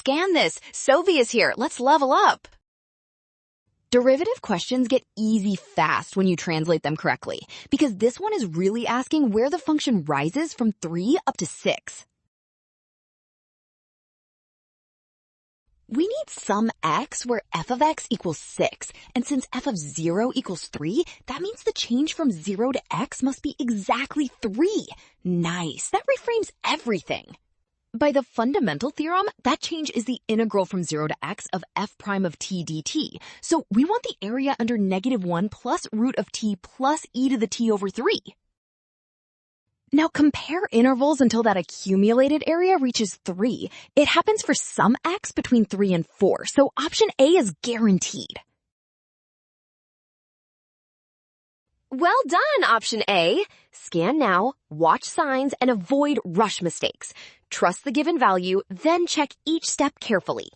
scan this. Sovi is here. Let's level up. Derivative questions get easy fast when you translate them correctly, because this one is really asking where the function rises from 3 up to 6. We need some x where f of x equals 6, and since f of 0 equals 3, that means the change from 0 to x must be exactly 3. Nice, that reframes everything. By the fundamental theorem, that change is the integral from 0 to x of f prime of t dt. So we want the area under -1 plus root of t plus e to the t over 3. Now compare intervals until that accumulated area reaches 3. It happens for some x between 3 and 4, so option A is guaranteed. Well done, option A. Scan now, watch signs, and avoid rush mistakes. Trust the given value, then check each step carefully.